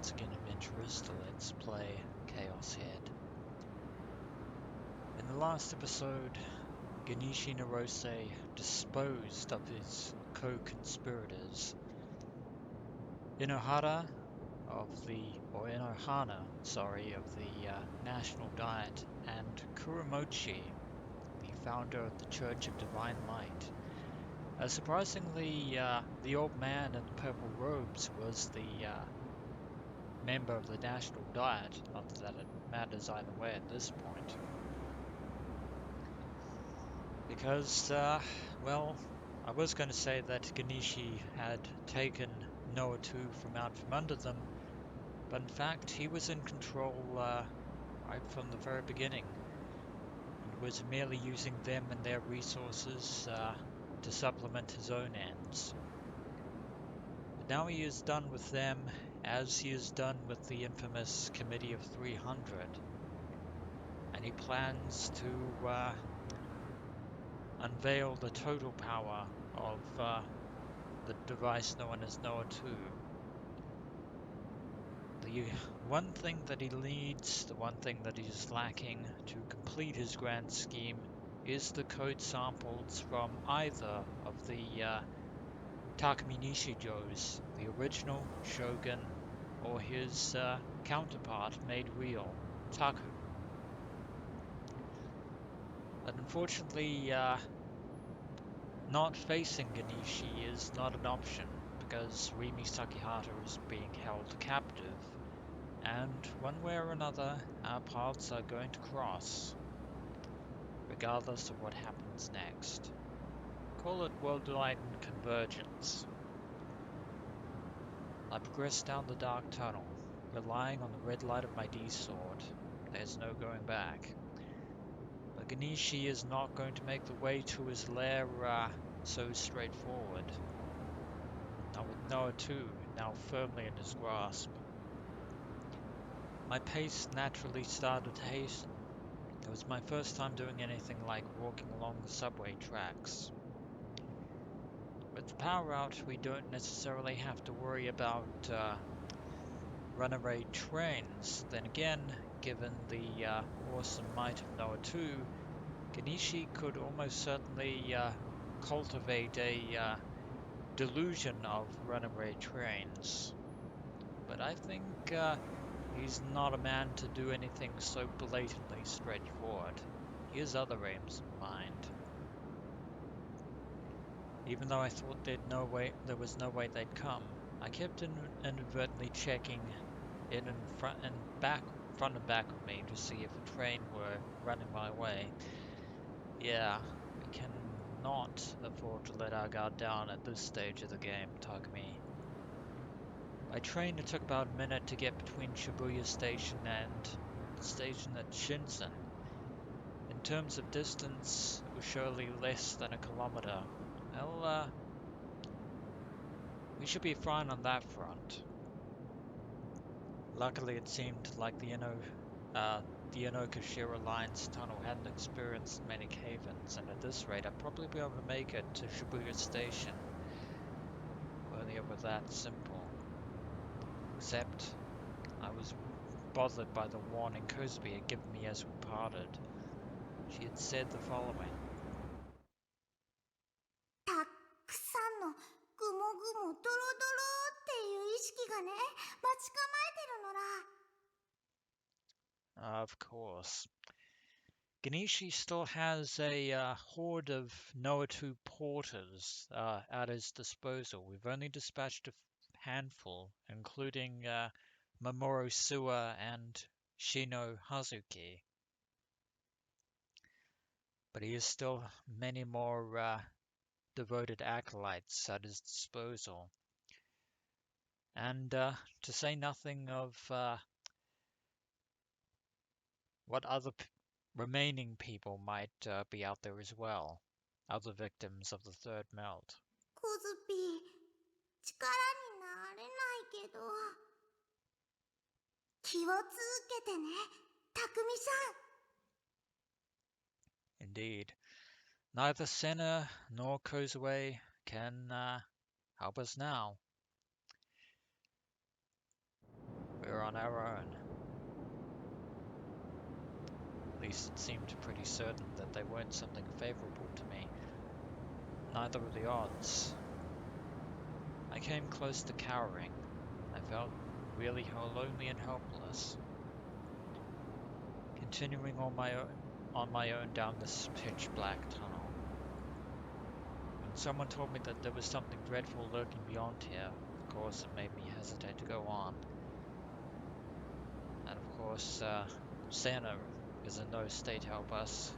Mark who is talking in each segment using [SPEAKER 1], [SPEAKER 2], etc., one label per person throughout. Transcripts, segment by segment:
[SPEAKER 1] once again adventurers to Let's Play Chaos Head. In the last episode, Genichi Narose disposed of his co-conspirators. Inohana of the National Diet, and Kuromochi, the founder of the Church of Divine Light. Surprisingly, the old man in the purple robes was the member of the National Diet, not that it matters either way at this point. Because, well, I was going to say that Genichi had taken Noah 2 from out from under them, but in fact he was in control right from the very beginning, and was merely using them and their resources to supplement his own ends. But now he is done with them, as he is done with the infamous Committee of 300, and he plans to unveil the total power of the device known as Noah 2. The one thing that he needs, the one thing that he is lacking to complete his grand scheme, is the code samples from either of the Takumi Nishijos, the original Shogun, or his counterpart made real, Taku. But unfortunately, not facing Genichi is not an option, because Rimi Sakihata is being held captive, and one way or another, our paths are going to cross, regardless of what happens next. Call it worldwide convergence. I progress down the dark tunnel, relying on the red light of my D-sword. There's no going back. But Genichi is not going to make the way to his lair so straightforward. Not with Noah 2 now firmly in his grasp. My pace naturally started to hasten. It was my first time doing anything like walking along the subway tracks. With the power out, we don't necessarily have to worry about runaway trains. Then again, given the awesome might of Noah 2, Genichi could almost certainly cultivate a delusion of runaway trains. But I think he's not a man to do anything so blatantly straightforward. He has other aims in mind. Even though I thought there was no way they'd come, I kept inadvertently checking in front and back of me to see if a train were running my way. Yeah, we cannot afford to let our guard down at this stage of the game, Takumi. By train, it took about a minute to get between Shibuya Station and the station at Shinsen. In terms of distance, it was surely less than a kilometer. Well, we should be fine on that front. Luckily, it seemed like the Inokashira Line's tunnel hadn't experienced many cave-ins, and at this rate, I'd probably be able to make it to Shibuya Station. If only it were that simple. Except, I was bothered by the warning Kozue had given me as we parted. She had said the following.
[SPEAKER 2] たくさんのぐもぐもドロドロっていう意識がね、待ち構えてるのら。
[SPEAKER 1] Of course. Genichi still has a horde of Noah 2 porters at his disposal. We've only dispatched a handful, including Mamoru Suwa and Shino Hazuki. But he has still many more devoted acolytes at his disposal. And to say nothing of what other remaining people might be out there as well. Other victims of the third melt.
[SPEAKER 2] コズピー、力になれないけど。気をつけてね、たくみさん。
[SPEAKER 1] Indeed. Neither Sena nor Kozue can help us now. we're on our own. At least it seemed pretty certain that they weren't something favorable to me. Neither were the odds. I came close to cowering. I felt really lonely and helpless. Continuing on my own down this pitch black tunnel. When someone told me that there was something dreadful lurking beyond here, of course it made me hesitate to go on. And of course, Sena is in no state to help us.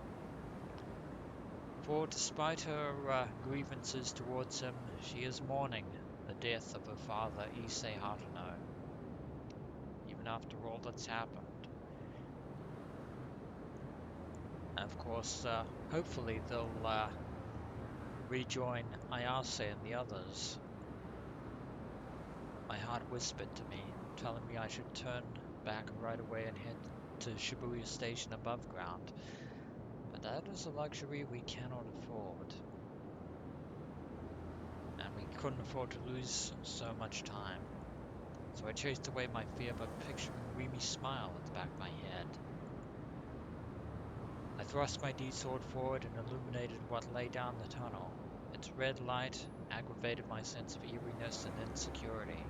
[SPEAKER 1] For despite her grievances towards him, she is mourning the death of her father, Issei Hatano, even after all that's happened. And of course, hopefully they'll rejoin Ayase and the others. My heart whispered to me, telling me I should turn back right away and head to Shibuya Station above ground. But that is a luxury we cannot afford. And we couldn't afford to lose so much time. So I chased away my fear by picturing Rimi's smile at the back of my head. I thrust my D-sword forward and illuminated what lay down the tunnel. Its red light aggravated my sense of eeriness and insecurity.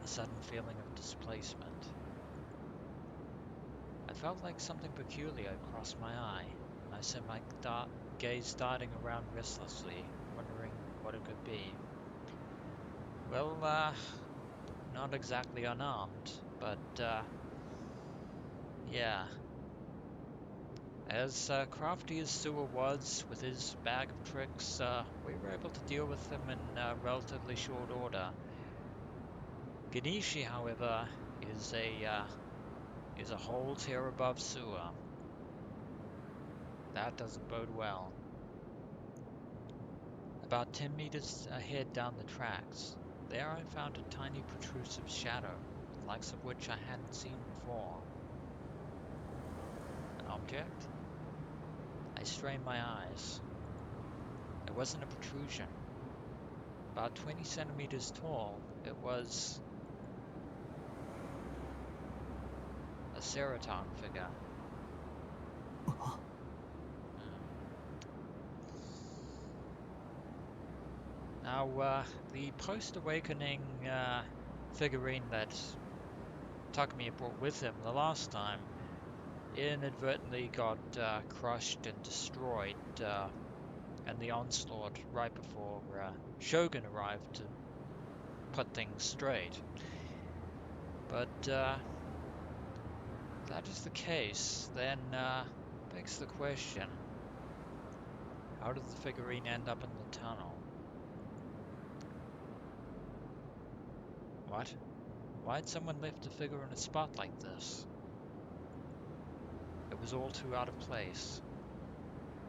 [SPEAKER 1] A sudden feeling of displacement. I felt like something peculiar had crossed my eye, and I sent my gaze darting around restlessly, wondering what it could be. Well, not exactly unarmed, but, yeah. As crafty as Sewer was with his bag of tricks, we were able to deal with him in relatively short order. Genichi, however, is a whole tier above Sewer. That doesn't bode well. About 10 meters ahead down the tracks, there I found a tiny protrusive shadow, the likes of which I hadn't seen before. An object? I strained my eyes. It wasn't a protrusion. About 20 centimeters tall, it was a Ceraton figure. Now, the post-awakening figurine that Takumi had brought with him the last time inadvertently got crushed and destroyed in the onslaught right before Shogun arrived to put things straight. But if that is the case, then begs the question, how did the figurine end up in the tunnel? What? Why'd someone left a figure in a spot like this? It was all too out of place.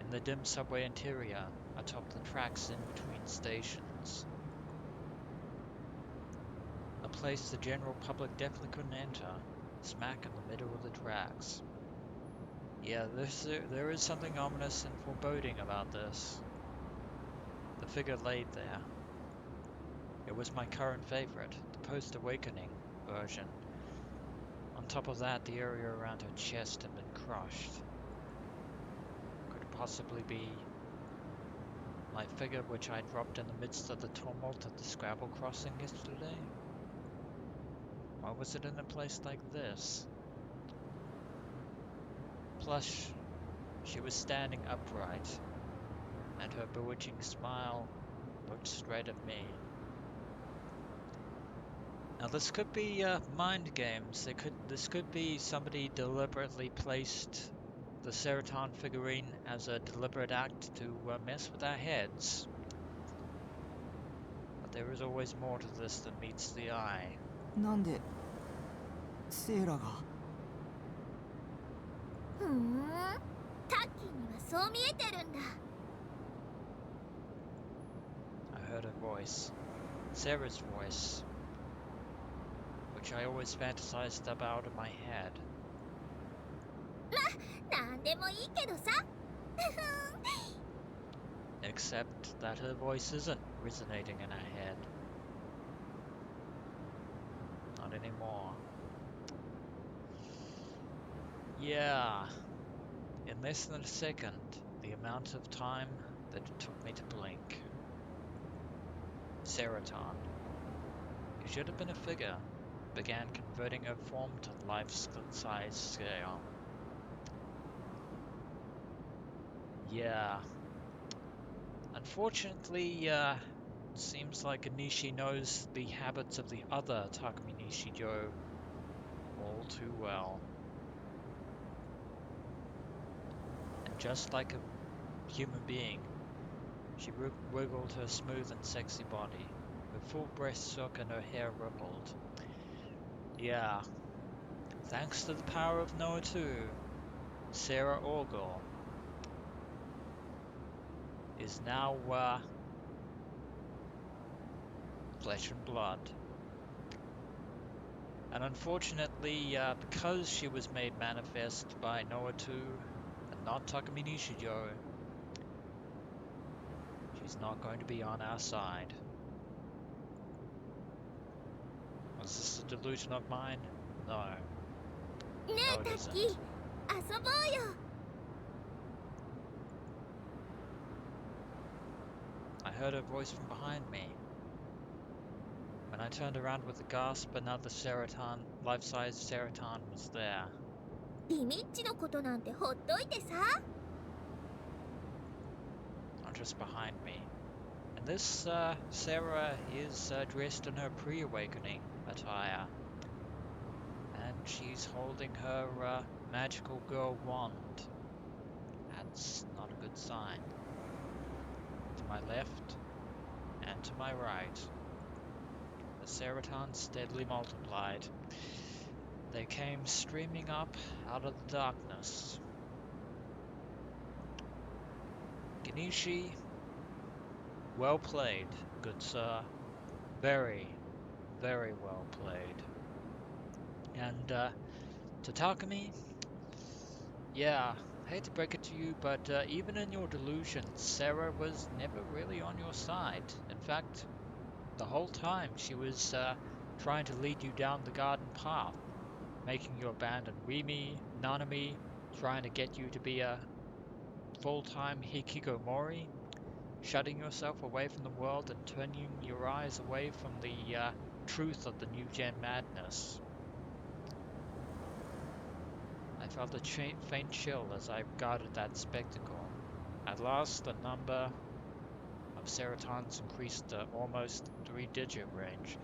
[SPEAKER 1] In the dim subway interior, atop the tracks in between stations. A place the general public definitely couldn't enter, smack in the middle of the tracks. Yeah, there is something ominous and foreboding about this. The figure laid there. It was my current favorite, the post-awakening version. On top of that, the area around her chest had been crushed. Could it possibly be my figure which I dropped in the midst of the tumult at the Scrabble crossing yesterday? Why was it in a place like this? Plus, she was standing upright, and her bewitching smile looked straight at me. Now this could be mind games. This could be somebody deliberately placed the Ceraton figurine as a deliberate act to mess with our heads. But there is always more to this than meets the eye.
[SPEAKER 3] なんでセイラが
[SPEAKER 2] ふーん、タッキーにはそう見えてるんだ。
[SPEAKER 1] I heard her voice, Sarah's voice, which I always fantasized about in my head.
[SPEAKER 2] なんでもいいけどさ。
[SPEAKER 1] Except that her voice isn't resonating in her head. Not anymore. Yeah, in less than a second, the amount of time that it took me to blink. Seraton, who should have been a figure, began converting her form to life-size scale. Yeah. Unfortunately, seems like Genichi knows the habits of the other Takumi Nishijo all too well. And just like a human being, she wiggled her smooth and sexy body. Her full breast shook and her hair rippled. Yeah, thanks to the power of Noah too, Sarah Orgel is now, flesh and blood. And unfortunately, because she was made manifest by Noah 2 and not Takumi Nishijo, she's not going to be on our side. Was this a delusion of mine? No. No, it isn't. I heard her voice from behind me. When I turned around with a gasp, another Seraton, life-size Seraton was there.
[SPEAKER 2] リミッチのことなんてほっといてさ。
[SPEAKER 1] Not just behind me. And this Sarah is dressed in her pre-awakening attire. And she's holding her magical girl wand. That's not a good sign. To my left and to my right, the Seratons steadily multiplied. They came streaming up out of the darkness. Genichi, well played, good sir. Very, very well played. And to Takumi, yeah, I hate to break it to you, but even in your delusions, Sarah was never really on your side. In fact, the whole time she was trying to lead you down the garden path, making you abandon Rimi, Nanami, trying to get you to be a full-time hikikomori, shutting yourself away from the world and turning your eyes away from the truth of the new gen madness. I felt a faint chill as I regarded that spectacle. At last, the number of Seratons increased to almost 3-digit range.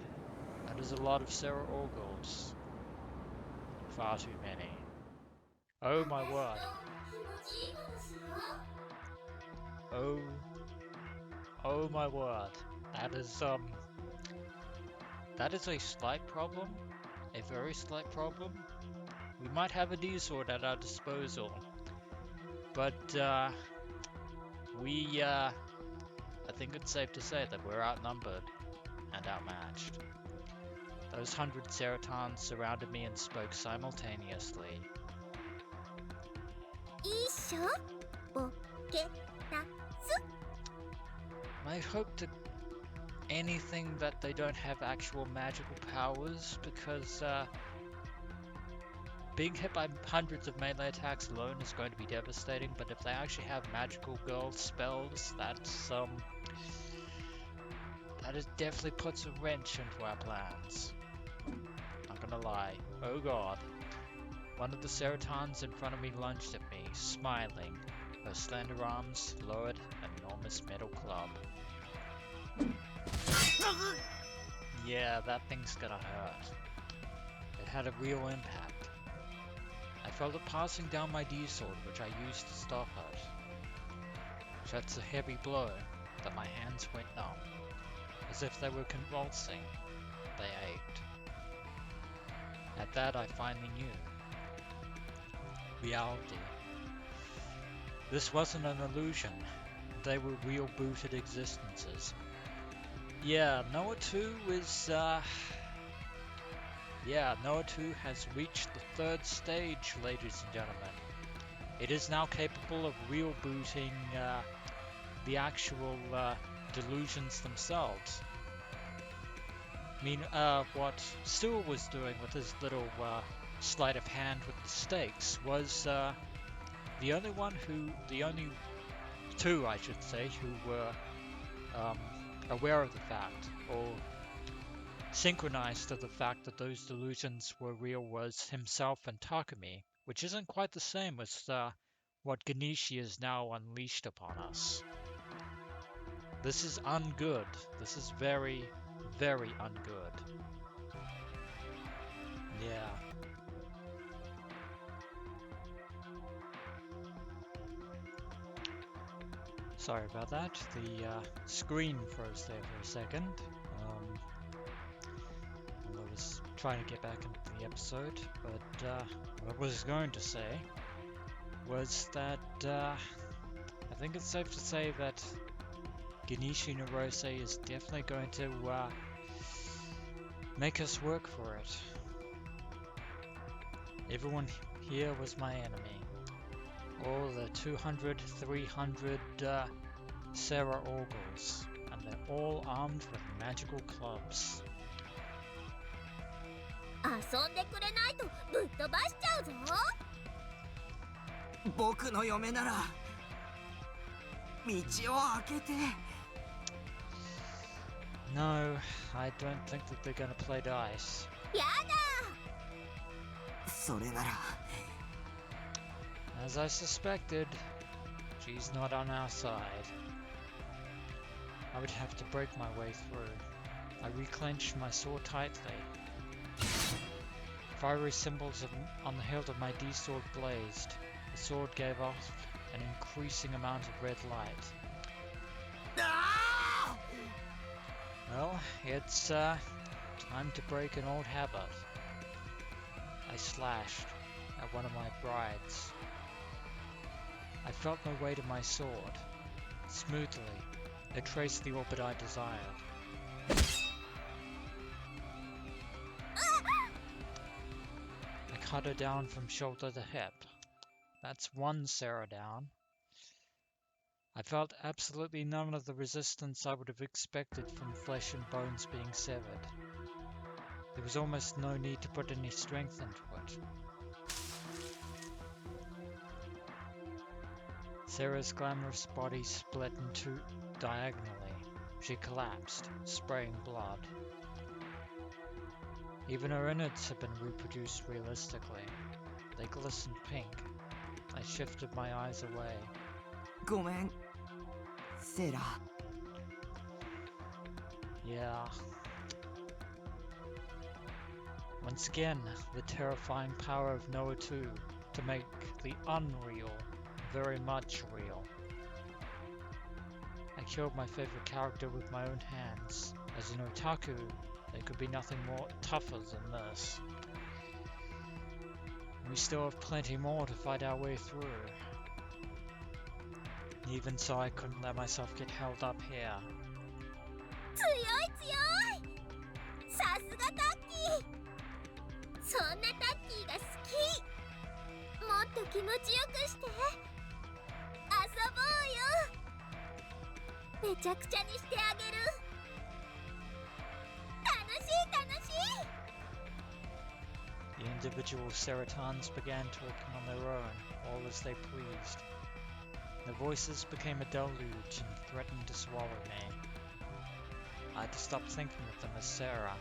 [SPEAKER 1] That is a lot of Sarah Orgels. Far too many. Oh my word. Oh my word. That is a slight problem. A very slight problem. We might have a D-sword at our disposal. But, I think it's safe to say that we're outnumbered and outmatched. Those 100 Seratons surrounded me and spoke simultaneously. I hope to anything that they don't have actual magical powers, because being hit by hundreds of melee attacks alone is going to be devastating, but if they actually have magical girl spells, that definitely puts a wrench into our plans. Not gonna lie. Oh god. One of the Seratons in front of me lunged at me, smiling. Her slender arms lowered an enormous metal club. Yeah, that thing's gonna hurt. It had a real impact. I felt it passing down my D-sword, which I used to stop it. Such a heavy blow that my hands went numb, as if they were convulsing. They ached. At that I finally knew. Reality. This wasn't an illusion. They were real booted existences. Yeah, Noah 2 is, Noah 2 has reached the 3rd stage, ladies and gentlemen. It is now capable of real booting, the actual, delusions themselves. what Stu was doing with his little sleight of hand with the stakes was the only two, I should say, who were aware of the fact or synchronized to the fact that those delusions were real was himself and Takumi, which isn't quite the same as what Genichi has now unleashed upon us. This is ungood. This is very, very ungood. Yeah. Sorry about that. The screen froze there for a second. I was trying to get back into the episode, but what I was going to say was that I think it's safe to say that Genichi Narose is definitely going to make us work for it. Everyone here was my enemy. All the 200, 300 Sarah Orgles, and they're all armed with magical clubs.
[SPEAKER 2] 遊んでくれないとぶっ飛ばしちゃうぞ。
[SPEAKER 3] 僕の嫁なら道を開けて。
[SPEAKER 1] No, I don't think that they're gonna play dice.
[SPEAKER 2] やだ。
[SPEAKER 3] それなら。
[SPEAKER 1] As I suspected, she's not on our side. I would have to break my way through. I reclenched my sword tightly. Fiery symbols on the hilt of my D-sword blazed. The sword gave off an increasing amount of red light. Well, it's time to break an old habit. I slashed at one of my brides. I felt no weight of my sword. Smoothly, it traced the orbit I desired. I cut her down from shoulder to hip. That's one Sarah down. I felt absolutely none of the resistance I would have expected from flesh and bones being severed. There was almost no need to put any strength into it. Sarah's glamorous body split in two diagonally. She collapsed, spraying blood. Even her innards had been reproduced realistically. They glistened pink. I shifted my eyes away.
[SPEAKER 3] ごめん、セラ。
[SPEAKER 1] Yeah. Once again, the terrifying power of Noah 2 to make the unreal very much real. I killed my favorite character with my own hands. As an otaku, there could be nothing more tougher than this. We still have plenty more to fight our way through. Even so, I couldn't let myself get held up here.
[SPEAKER 2] 強い強い。さすがタッキー。そんなタッキーが好き。もっと気持ちよくして。遊ぼうよ。めちゃくちゃにしてあげる。楽しい楽しい。
[SPEAKER 1] The individual Seratons began talking on their own, all as they pleased. Their voices became a deluge and threatened to swallow me. I had to stop thinking of them as Sarah,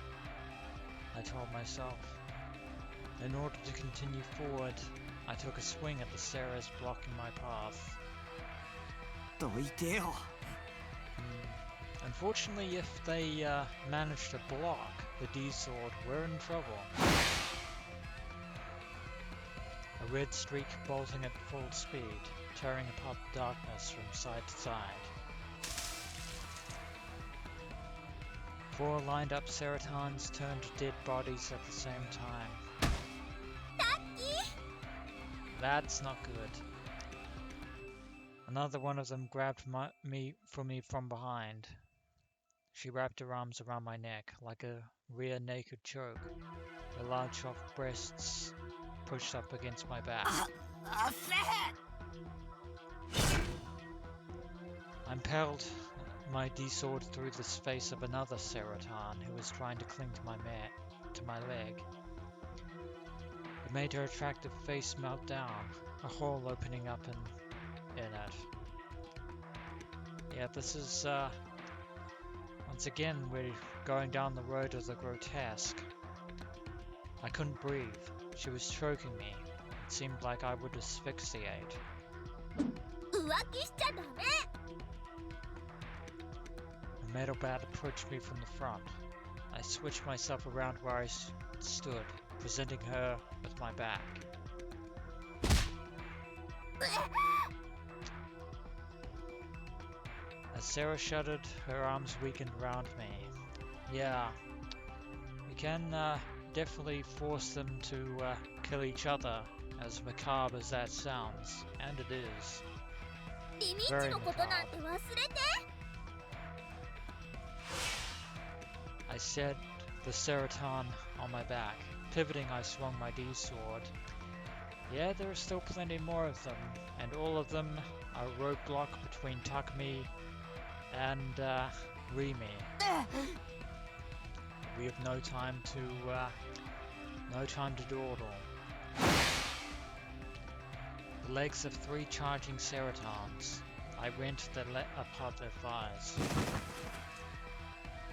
[SPEAKER 1] I told myself. In order to continue forward, I took a swing at the Sarahs blocking my path.
[SPEAKER 3] どいてよ。
[SPEAKER 1] Unfortunately, if they managed to block the D-sword, we're in trouble. A red streak bolting at full speed, tearing apart the darkness from side to side. 4 lined-up Seratons turned to dead bodies at the same time. That's not good. Another one of them grabbed me from behind. She wrapped her arms around my neck like a rear naked choke. Her large soft breasts pushed up against my back. I'm impelled my D-sword through the face of another Ceraton who was trying to cling to my leg. It made her attractive face melt down, a hole opening up in it. Yeah, this is, once again, we're going down the road of the grotesque. I couldn't breathe. She was choking me. It seemed like I would asphyxiate.
[SPEAKER 2] 浮気しちゃダメ。
[SPEAKER 1] A metal bat approached me from the front. I switched myself around where I stood, presenting her with my back. As Sarah shuddered, her arms weakened around me. Yeah, we can definitely force them to kill each other, as macabre as that sounds, and it is.
[SPEAKER 2] リミッチのことなんて忘れて。
[SPEAKER 1] I set the Ceraton on my back. Pivoting, I swung my D-sword. Yeah, there are still plenty more of them, and all of them are a roadblock between Takumi and Rimi. We have no time to dawdle. The legs of 3 charging Ceratons. I rent apart their thighs.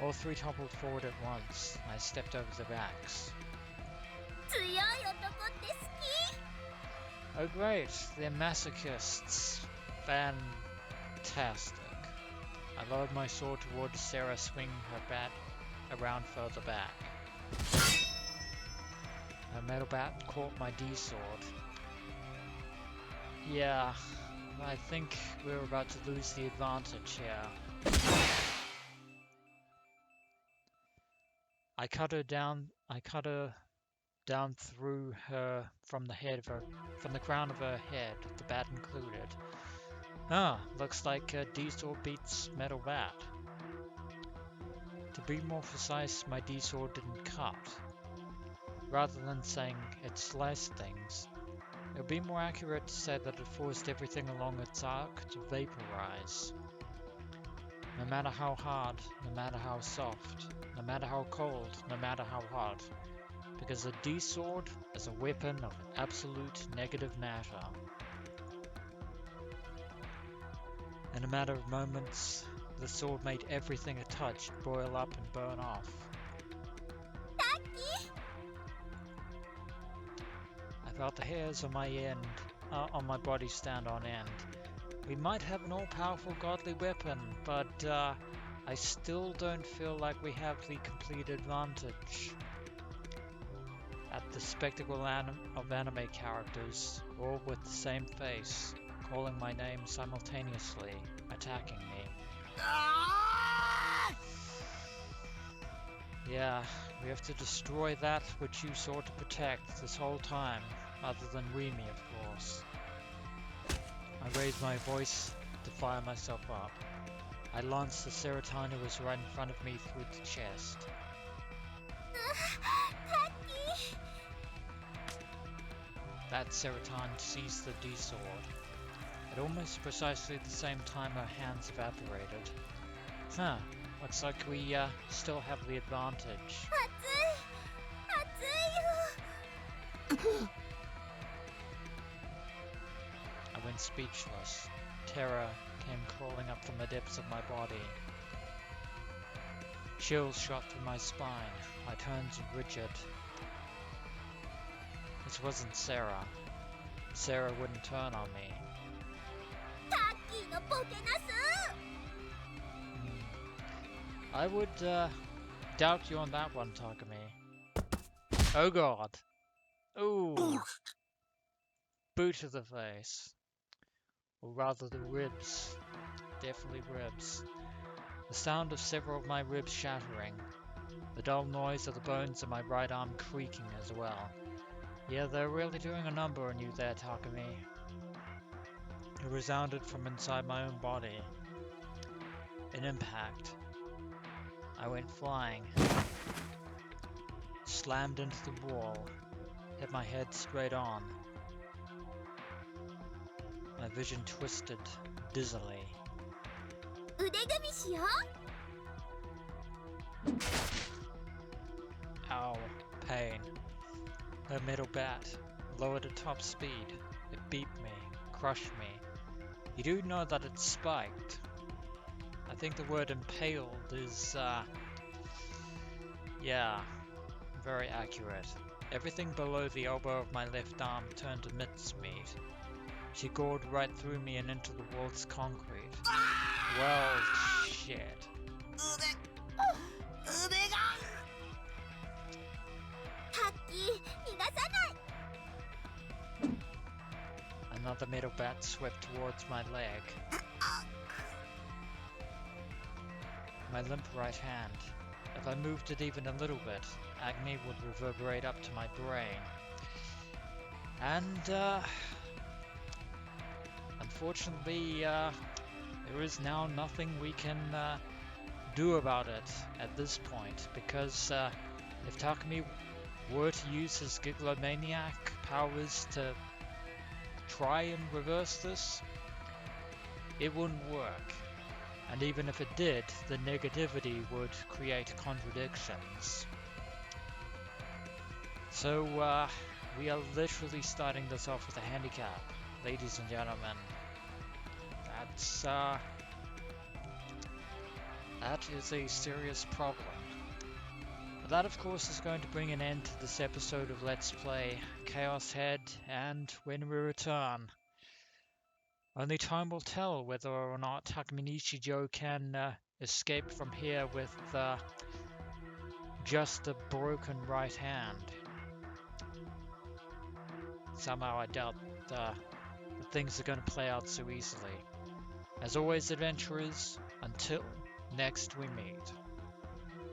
[SPEAKER 1] All 3 toppled forward at once. I stepped over their backs.
[SPEAKER 2] 強い男って好き。
[SPEAKER 1] Oh great, they're masochists. Fantastic. I lowered my sword towards Sarah, swinging her bat around further back. Her metal bat caught my D-sword. Yeah, I think we're about to lose the advantage here. I cut her down through her from the crown of her head, the bat included. Ah, looks like D-sword beats metal bat. To be more precise, my D-sword didn't cut. Rather than saying it sliced things, it would be more accurate to say that it forced everything along its arc to vaporize. No matter how hard, no matter how soft, no matter how cold, no matter how hot. Because a D-sword is a weapon of absolute negative matter. In a matter of moments, the sword made everything it touched boil up and burn off. I felt the hairs on my body stand on end. We might have an all-powerful godly weapon, but I still don't feel like we have the complete advantage. At the spectacle of anime characters, all with the same face, calling my name simultaneously, attacking me. Yeah, we have to destroy that which you sought to protect this whole time, other than Rimi, of course. I raised my voice to fire myself up. I lanced the Ceraton who was right in front of me through the chest. That Ceraton seized the D-sword. At almost precisely the same time her hands evaporated. Huh, looks like we still have the advantage. I went speechless. Terror came crawling up from the depths of my body. Chills shot through my spine. I turned rigid. This wasn't Sarah. Sarah wouldn't turn on me. I would doubt you on that one, Takumi. Oh god. Ooh. Boot to the face. Or rather the ribs. Definitely ribs. The sound of several of my ribs shattering. The dull noise of the bones of my right arm creaking as well. Yeah, they're really doing a number on you there, Takumi. It resounded from inside my own body. An impact. I went flying. Slammed into the wall. Hit my head straight on. My vision twisted dizzily.
[SPEAKER 2] 腕組みしよう。
[SPEAKER 1] Ow, pain. The middle bat lowered at top speed. It beat me, crushed me. You do know that it's spiked. I think the word impaled is, yeah, very accurate. Everything below the elbow of my left arm turned to mincemeat. She gored right through me and into the waltz concrete. Well, shit.
[SPEAKER 3] 腕が。
[SPEAKER 2] タッキー逃がさない。
[SPEAKER 1] Another metal bat swept towards my leg. My limp right hand. If I moved it even a little bit, agony would reverberate up to my brain. And, unfortunately, there is now nothing we can do about it at this point, because if Takumi were to use his gigalomaniac powers to try and reverse this, it wouldn't work. And even if it did, the negativity would create contradictions. So we are literally starting this off with a handicap, ladies and gentlemen. That is a serious problem. But that, of course, is going to bring an end to this episode of Let's Play ChäoS Head, and when we return, only time will tell whether or not Takumi Nichijou can escape from here with just a broken right hand. Somehow I doubt that things are going to play out so easily. As always, adventurers, until next we meet.